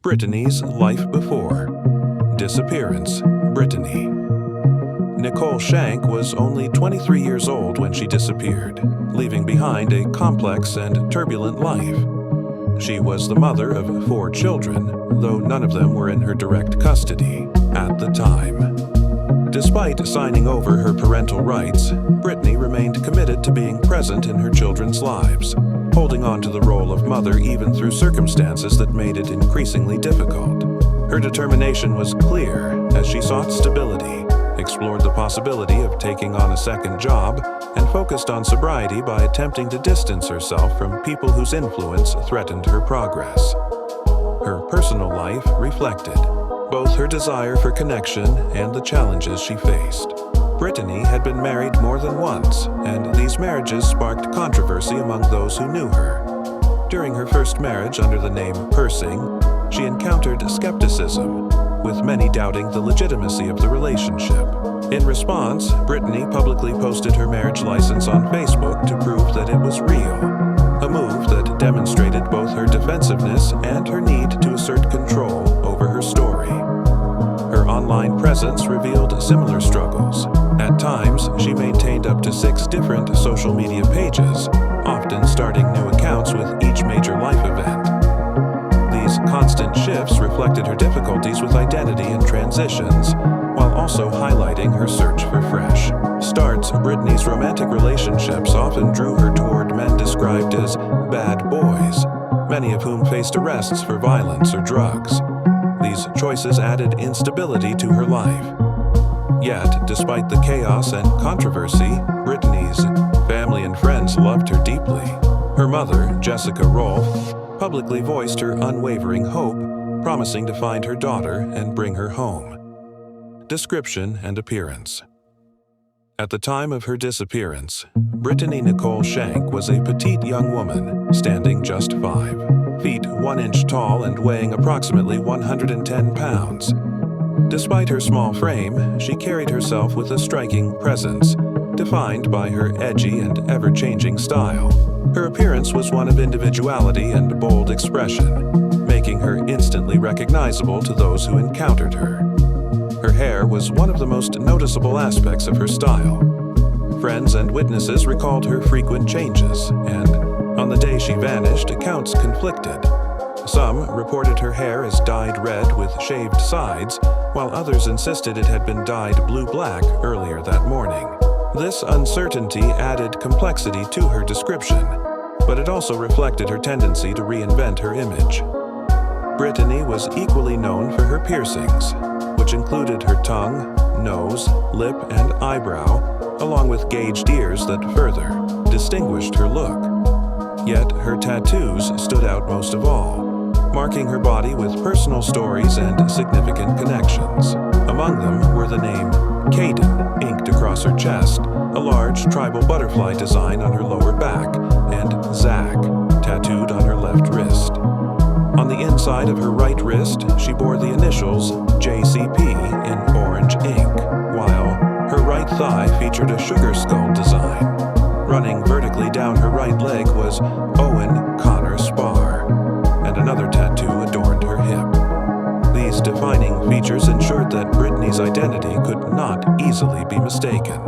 Brittany's life before. Disappearance, Brittany. Nichole Shank was only 23 years old when she disappeared, leaving behind a complex and turbulent life. She was the mother of 4 children, though none of them were in her direct custody at the time. Despite signing over her parental rights, Brittany remained committed to being present in her children's lives, holding on to the role of mother even through circumstances that made it increasingly difficult. Her determination was clear as she sought stability, explored the possibility of taking on a second job, and focused on sobriety by attempting to distance herself from people whose influence threatened her progress. Her personal life reflected both her desire for connection and the challenges she faced. Brittany had been married more than once, and these marriages sparked controversy among those who knew her. During her first marriage under the name Pursing, she encountered skepticism, with many doubting the legitimacy of the relationship. In response, Brittany publicly posted her marriage license on Facebook to prove that it was real, a move that demonstrated both her defensiveness and her need to assert control over her story. Her online presence revealed similar struggles. At times, she maintained up to 6 different social media pages, often starting new accounts with each major life event. These constant shifts reflected her difficulties with identity and transitions, while also highlighting her search for fresh starts. Brittany's romantic relationships often drew her toward men described as bad boys, many of whom faced arrests for violence or drugs. These choices added instability to her life. Yet, despite the chaos and controversy, Brittany's family and friends loved her deeply. Her mother, Jessica Rolfe, publicly voiced her unwavering hope, promising to find her daughter and bring her home. Description and appearance. At the time of her disappearance, Brittany Nichole Shank was a petite young woman, standing just 5 feet 1 inch tall and weighing approximately 110 pounds. Despite her small frame, she carried herself with a striking presence, defined by her edgy and ever-changing style. Her appearance was one of individuality and bold expression, making her instantly recognizable to those who encountered her. Her hair was one of the most noticeable aspects of her style. Friends and witnesses recalled her frequent changes, and on the day she vanished, accounts conflicted. Some reported her hair as dyed red with shaved sides, while others insisted it had been dyed blue-black earlier that morning. This uncertainty added complexity to her description, but it also reflected her tendency to reinvent her image. Brittany was equally known for her piercings, which included her tongue, nose, lip, and eyebrow, along with gauged ears that further distinguished her look. Yet her tattoos stood out most of all, marking her body with personal stories and significant connections. Among them were the name Caden inked across her chest, a large tribal butterfly design on her lower back, and Zach tattooed on her left wrist. On the inside of her right wrist, she bore the initials JCP in orange ink, while her right thigh featured a sugar skull design. Running vertically down her right leg was Owen Connor Spar, and another tattoo adorned her hip. These defining features ensured that Brittany's identity could not easily be mistaken.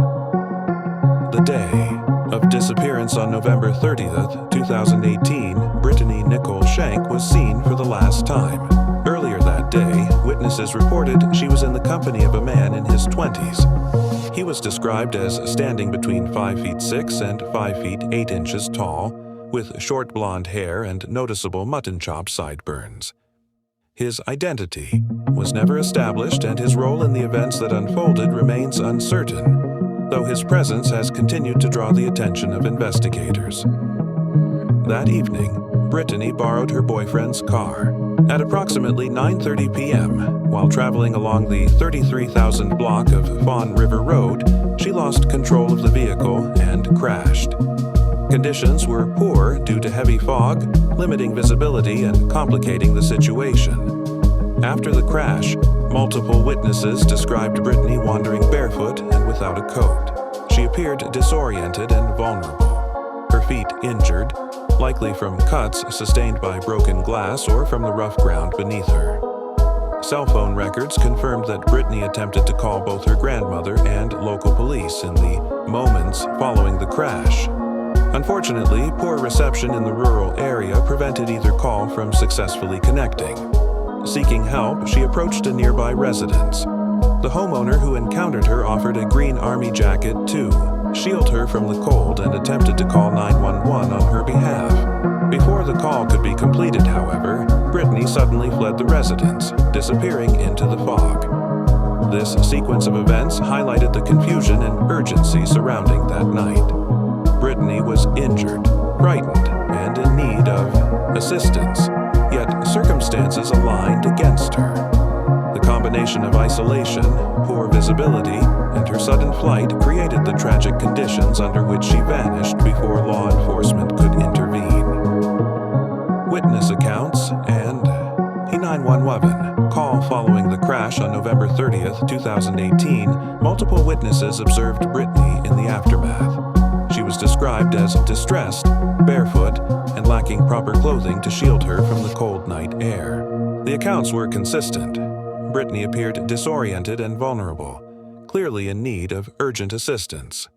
The day of disappearance on November 30th, 2018, Brittany Nichole Shank was seen for the last time. Earlier that day, witnesses reported she was in the company of a man in his 20s. He was described as standing between 5 feet 6 and 5 feet 8 inches tall, with short blonde hair and noticeable mutton chop sideburns. His identity was never established, and his role in the events that unfolded remains uncertain, though his presence has continued to draw the attention of investigators. That evening, Brittany borrowed her boyfriend's car. At approximately 9:30 p.m., while traveling along the 33,000 block of Fawn River Road, she lost control of the vehicle and crashed. Conditions were poor due to heavy fog, limiting visibility and complicating the situation. After the crash, multiple witnesses described Brittany wandering barefoot and without a coat. She appeared disoriented and vulnerable, her feet injured, likely from cuts sustained by broken glass or from the rough ground beneath her. Cell phone records confirmed that Brittany attempted to call both her grandmother and local police in the moments following the crash. Unfortunately, poor reception in the rural area prevented either call from successfully connecting. Seeking help, she approached a nearby residence. The homeowner who encountered her offered a green army jacket to shield her from the cold and attempted to call 911 on her behalf. Before the call could be completed, however, Brittany suddenly fled the residence, disappearing into the fog. This sequence of events highlighted the confusion and urgency surrounding that night. Brittany was injured, frightened, and in need of assistance, yet circumstances aligned against her. The combination of isolation, poor visibility, and her sudden flight created the tragic conditions under which she vanished before law enforcement could intervene. Witness accounts and P911 call following the crash on November 30th, 2018, multiple witnesses observed Brittany in the aftermath. She was described as distressed, barefoot, and lacking proper clothing to shield her from the cold night air. The accounts were consistent. Brittany appeared disoriented and vulnerable, clearly in need of urgent assistance.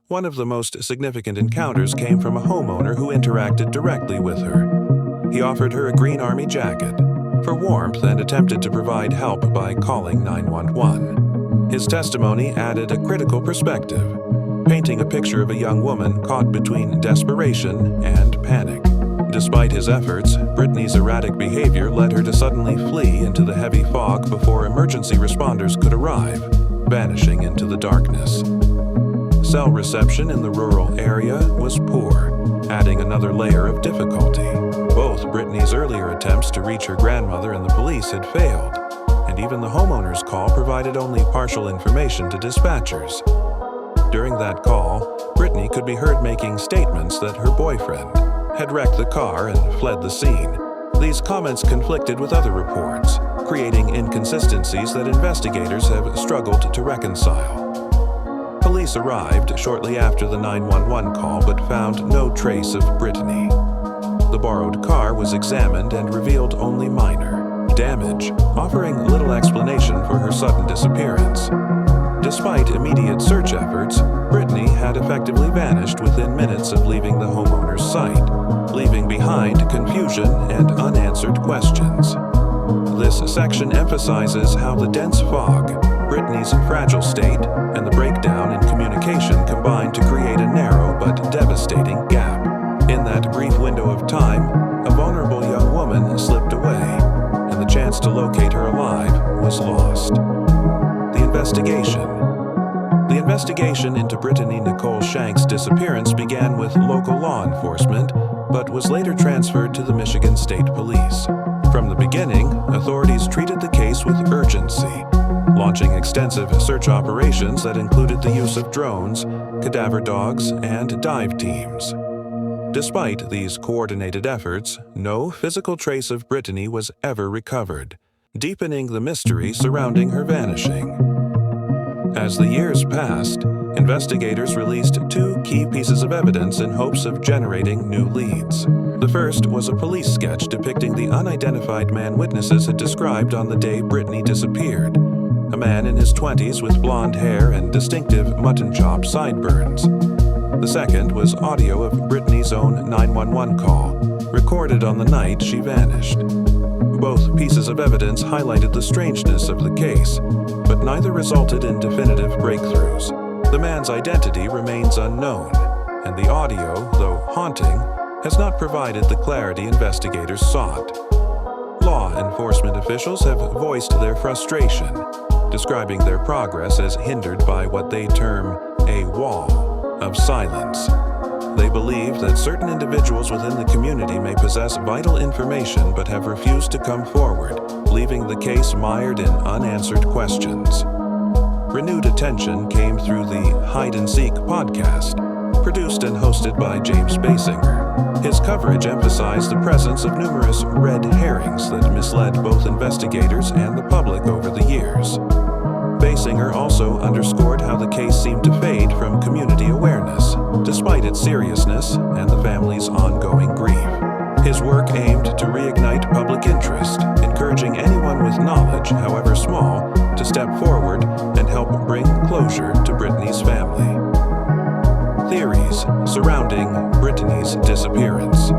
One of the most significant encounters came from a homeowner who interacted directly with her. He offered her a green army jacket for warmth and attempted to provide help by calling 911. His testimony added a critical perspective, painting a picture of a young woman caught between desperation and panic. Despite his efforts, Brittany's erratic behavior led her to suddenly flee into the heavy fog before emergency responders could arrive, vanishing into the darkness. Cell reception in the rural area was poor, adding another layer of difficulty. Both Brittany's earlier attempts to reach her grandmother and the police had failed, and even the homeowner's call provided only partial information to dispatchers. During that call, Brittany could be heard making statements that her boyfriend had wrecked the car and fled the scene. These comments conflicted with other reports, creating inconsistencies that investigators have struggled to reconcile. Police arrived shortly after the 911 call but found no trace of Brittany. The borrowed car was examined and revealed only minor damage, offering little explanation for her sudden disappearance. Despite immediate search efforts, Brittany had effectively vanished within minutes of leaving the homeowner's site, leaving behind confusion and unanswered questions. This section emphasizes how the dense fog, Brittany's fragile state, and the breakdown in communication combined to create a narrow but devastating gap. In that brief window of time, a vulnerable young woman slipped away, and the chance to locate her alive was lost. The investigation into Brittany Nichole Shank's disappearance began with local law enforcement, but was later transferred to the Michigan State Police. From the beginning, authorities treated the case with urgency, launching extensive search operations that included the use of drones, cadaver dogs, and dive teams. Despite these coordinated efforts, no physical trace of Brittany was ever recovered, deepening the mystery surrounding her vanishing. As the years passed, investigators released two key pieces of evidence in hopes of generating new leads. The first was a police sketch depicting the unidentified man witnesses had described on the day Brittany disappeared, a man in his 20s with blonde hair and distinctive mutton chop sideburns. The second was audio of Brittany's own 911 call, recorded on the night she vanished. Both pieces of evidence highlighted the strangeness of the case, but neither resulted in definitive breakthroughs. The man's identity remains unknown, and the audio, though haunting, has not provided the clarity investigators sought. Law enforcement officials have voiced their frustration, describing their progress as hindered by what they term a wall of silence. They believe that certain individuals within the community may possess vital information but have refused to come forward, leaving the case mired in unanswered questions. Renewed attention came through the Hide and Seek podcast, produced and hosted by James Basinger. His coverage emphasized the presence of numerous red herrings that misled both investigators and the public over the years. Basinger also underscored how the case seemed to fade from community awareness, despite its seriousness and the family's ongoing grief. His work aimed to reignite public interest, encouraging anyone with knowledge, however small, to step forward and help bring closure to Brittany's family. Theories surrounding Brittany's disappearance.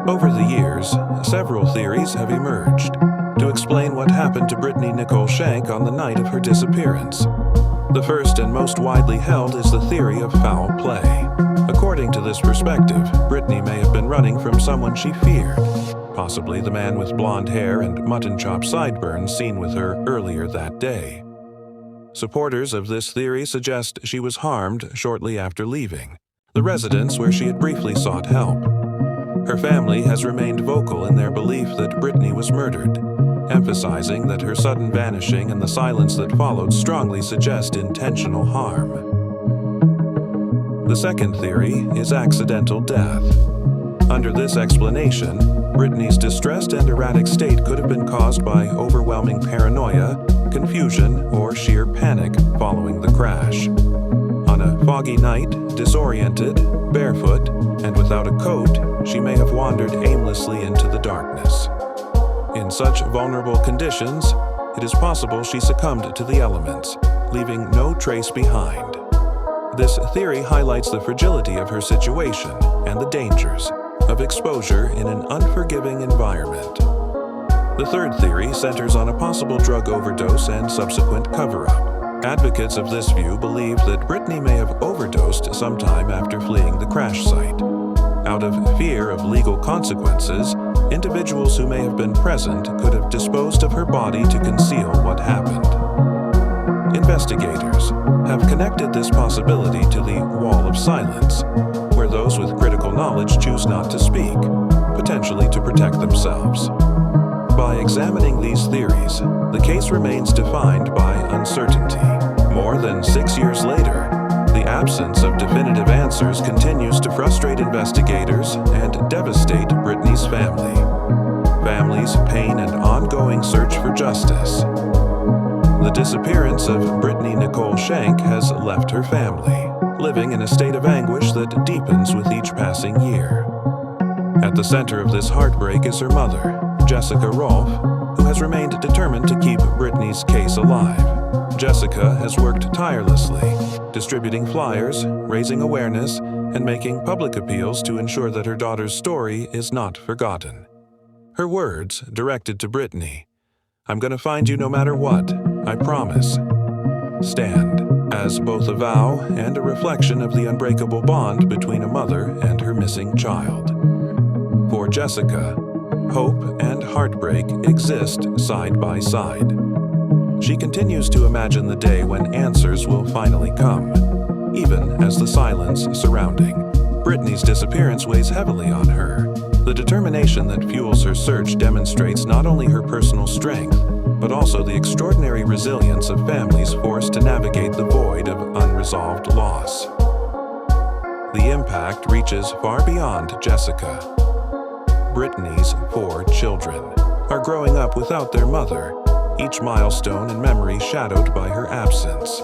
Over the years, several theories have emerged to explain what happened to Brittany Nichole Shank on the night of her disappearance. The first and most widely held is the theory of foul play. According to this perspective, Brittany may have been running from someone she feared, possibly the man with blonde hair and mutton chop sideburns seen with her earlier that day. Supporters of this theory suggest she was harmed shortly after leaving the residence where she had briefly sought help. Her family has remained vocal in their belief that Brittany was murdered, emphasizing that her sudden vanishing and the silence that followed strongly suggest intentional harm. The second theory is accidental death. Under this explanation, Brittany's distressed and erratic state could have been caused by overwhelming paranoia, confusion, or sheer panic following the crash. On a foggy night, disoriented, barefoot, and without a coat, she may have wandered aimlessly into the darkness. In such vulnerable conditions, it is possible she succumbed to the elements, leaving no trace behind. This theory highlights the fragility of her situation and the dangers of exposure in an unforgiving environment. The third theory centers on a possible drug overdose and subsequent cover-up. Advocates of this view believe that Brittany may have overdosed sometime after fleeing the crash site. Out of fear of legal consequences, individuals who may have been present could have disposed of her body to conceal what happened. Investigators have connected this possibility to the wall of silence, where those with critical knowledge choose not to speak, potentially to protect themselves. By examining these theories, the case remains defined by uncertainty. More than 6 years later, the absence of definitive answers continues to frustrate investigators and devastate Brittany's family. Family's pain and ongoing search for justice. The disappearance of Brittany Nichole Shank has left her family, living in a state of anguish that deepens with each passing year. At the center of this heartbreak is her mother, Jessica Rolfe, who has remained determined to keep Brittany's case alive. Jessica has worked tirelessly, distributing flyers, raising awareness, and making public appeals to ensure that her daughter's story is not forgotten. Her words, directed to Brittany, "I'm going to find you no matter what, I promise," stand as both a vow and a reflection of the unbreakable bond between a mother and her missing child. For Jessica, hope and heartbreak exist side by side. She continues to imagine the day when answers will finally come, even as the silence surrounding Brittany's disappearance weighs heavily on her. The determination that fuels her search demonstrates not only her personal strength, but also the extraordinary resilience of families forced to navigate the void of unresolved loss. The impact reaches far beyond Jessica. Brittany's 4 children are growing up without their mother, each milestone and memory shadowed by her absence.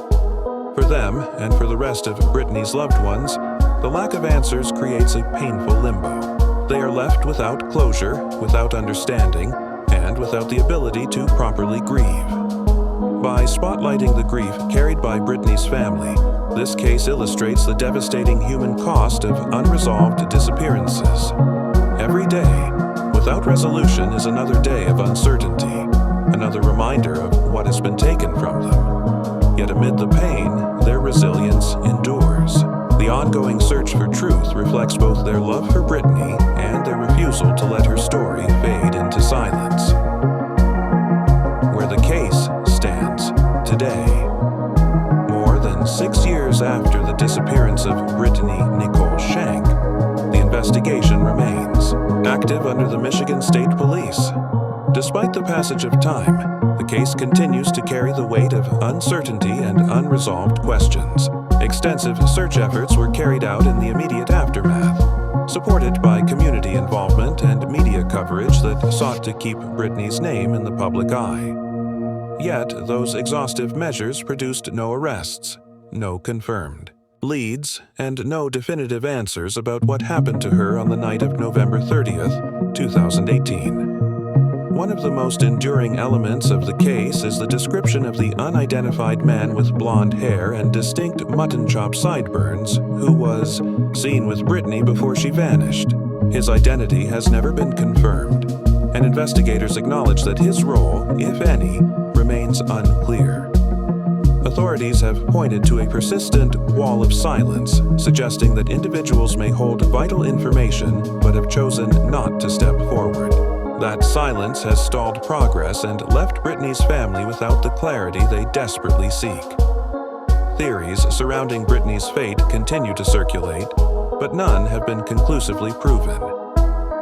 For them, and for the rest of Brittany's loved ones, the lack of answers creates a painful limbo. They are left without closure, without understanding, and without the ability to properly grieve. By spotlighting the grief carried by Brittany's family, this case illustrates the devastating human cost of unresolved disappearances. Every day, without resolution, is another day of uncertainty, another reminder of what has been taken from them. Yet amid the pain, their resilience endures. The ongoing search for truth reflects both their love for Brittany and their refusal to let her story fade into silence. Where the case stands today. More than 6 years after the disappearance of Brittany Nichole Shank, the investigation remains active under the Michigan State Police. Despite the passage of time, the case continues to carry the weight of uncertainty and unresolved questions. Extensive search efforts were carried out in the immediate aftermath, supported by community involvement and media coverage that sought to keep Brittany's name in the public eye. Yet, those exhaustive measures produced no arrests, no confirmed leads, and no definitive answers about what happened to her on the night of November 30th, 2018. One of the most enduring elements of the case is the description of the unidentified man with blonde hair and distinct mutton chop sideburns who was seen with Brittany before she vanished. His identity has never been confirmed, and investigators acknowledge that his role, if any, remains unclear. Authorities have pointed to a persistent wall of silence, suggesting that individuals may hold vital information but have chosen not to step forward. That silence has stalled progress and left Brittany's family without the clarity they desperately seek. Theories surrounding Brittany's fate continue to circulate, but none have been conclusively proven.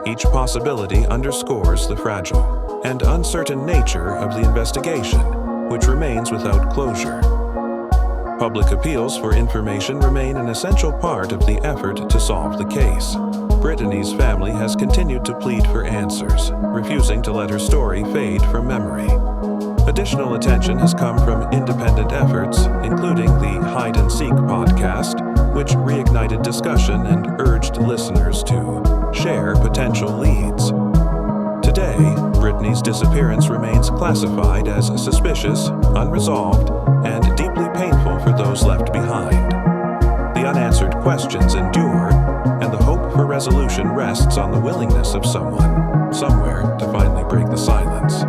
Each possibility underscores the fragile and uncertain nature of the investigation, which remains without closure. Public appeals for information remain an essential part of the effort to solve the case. Brittany's family has continued to plead for answers, refusing to let her story fade from memory. Additional attention has come from independent efforts, including the Hide and Seek podcast, which reignited discussion and urged listeners to share potential leads. Today, Brittany's disappearance remains classified as suspicious, unresolved, and deeply painful for those left behind. The unanswered questions endure, and the hope for resolution rests on the willingness of someone, somewhere, to finally break the silence.